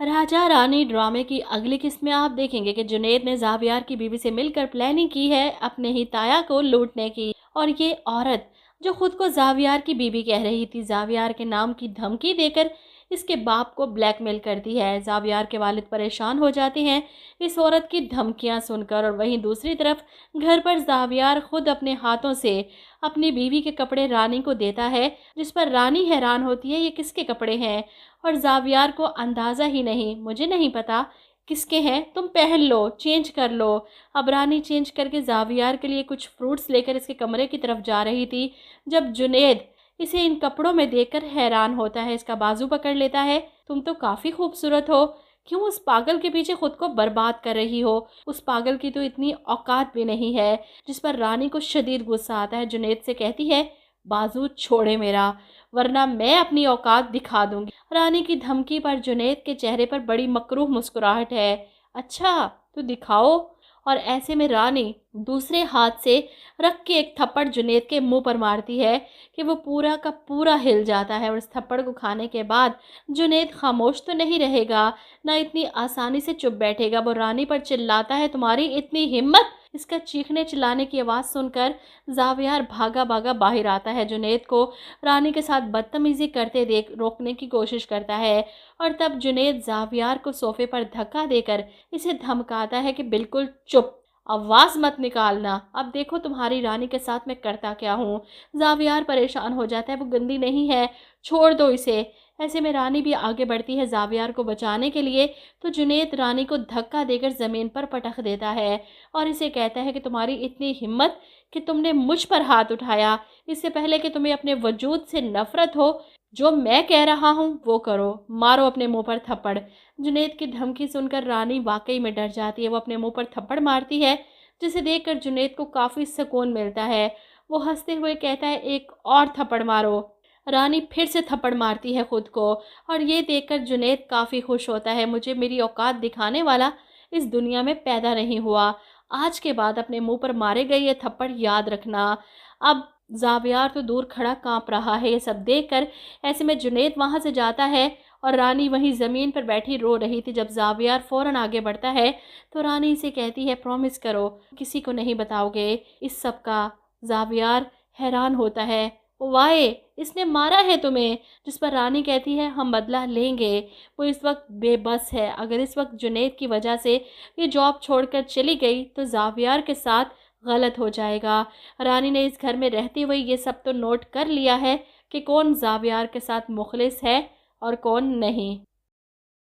राजा रानी ड्रामे की अगली किस्त में आप देखेंगे कि जुनैद ने जावियार की बीवी से मिलकर प्लानिंग की है अपने ही ताया को लूटने की। और ये औरत जो खुद को जावियार की बीवी कह रही थी, जावियार के नाम की धमकी देकर इसके बाप को ब्लैकमेल करती है। जावियार के वालिद परेशान हो जाते हैं इस औरत की धमकियां सुनकर। और वहीं दूसरी तरफ घर पर जावियार खुद अपने हाथों से अपनी बीवी के कपड़े रानी को देता है, जिस पर रानी हैरान होती है ये किसके कपड़े हैं। और जावियार को अंदाज़ा ही नहीं, मुझे नहीं पता किसके हैं, तुम पहन लो, चेंज कर लो। अब रानी चेंज करके जावियार के लिए कुछ फ्रूट्स लेकर इसके कमरे की तरफ जा रही थी, जब जुनैद इसे इन कपड़ों में देखकर हैरान होता है, इसका बाजू पकड़ लेता है। तुम तो काफ़ी खूबसूरत हो, क्यों उस पागल के पीछे खुद को बर्बाद कर रही हो? उस पागल की तो इतनी औकात भी नहीं है। जिस पर रानी को शदीद गुस्सा आता है, जुनैद से कहती है बाजू छोड़े मेरा, वरना मैं अपनी औकात दिखा दूंगी। रानी की धमकी पर जुनैद के चेहरे पर बड़ी मकरूह मुस्कुराहट है। अच्छा तो दिखाओ। और ऐसे में रानी दूसरे हाथ से रख के एक थप्पड़ जुनैद के मुंह पर मारती है कि वो पूरा का पूरा हिल जाता है। और इस थप्पड़ को खाने के बाद जुनैद खामोश तो नहीं रहेगा, ना इतनी आसानी से चुप बैठेगा। वो रानी पर चिल्लाता है तुम्हारी इतनी हिम्मत। इसका चीखने चिल्लाने की आवाज़ सुनकर जावियार भागा भागा बाहर आता है। जुनैद को रानी के साथ बदतमीजी करते देख रोकने की कोशिश करता है। और तब जुनैद जावियार को सोफे पर धक्का देकर इसे धमकाता है कि बिल्कुल चुप, आवाज़ मत निकालना, अब देखो तुम्हारी रानी के साथ मैं करता क्या हूँ। जावियार परेशान हो जाता है, वो गंदी नहीं है, छोड़ दो इसे। ऐसे में रानी भी आगे बढ़ती है जावियार को बचाने के लिए, तो जुनैद रानी को धक्का देकर ज़मीन पर पटक देता है और इसे कहता है कि तुम्हारी इतनी हिम्मत कि तुमने मुझ पर हाथ उठाया, इससे पहले कि तुम्हें अपने वजूद से नफरत हो। जो मैं कह रहा हूँ वो करो, मारो अपने मुंह पर थप्पड़। जुनैद की धमकी सुनकर रानी वाकई में डर जाती है, वो अपने मुंह पर थप्पड़ मारती है, जिसे देखकर जुनैद को काफ़ी सुकून मिलता है। वो हंसते हुए कहता है एक और थप्पड़ मारो। रानी फिर से थप्पड़ मारती है खुद को, और ये देखकर जुनैद काफ़ी खुश होता है, मुझे मेरी औकात दिखाने वाला इस दुनिया में पैदा नहीं हुआ। आज के बाद अपने मुंह पर मारे गए ये थप्पड़ याद रखना। अब जावियार तो दूर खड़ा कांप रहा है ये सब देखकर। ऐसे में जुनैद वहां से जाता है और रानी वहीं ज़मीन पर बैठी रो रही थी। जब जावियार फ़ौरन आगे बढ़ता है तो रानी से कहती है प्रॉमिस करो किसी को नहीं बताओगे इस सब का। जावियार हैरान होता है, वाए इसने मारा है तुम्हें? जिस पर रानी कहती है हम बदला लेंगे। वो इस वक्त बेबस है, अगर इस वक्त जुनैद की वजह से ये जॉब छोड़कर चली गई तो जावियार के साथ गलत हो जाएगा। रानी ने इस घर में रहते हुए ये सब तो नोट कर लिया है कि कौन जावियार के साथ मुखलिस है और कौन नहीं।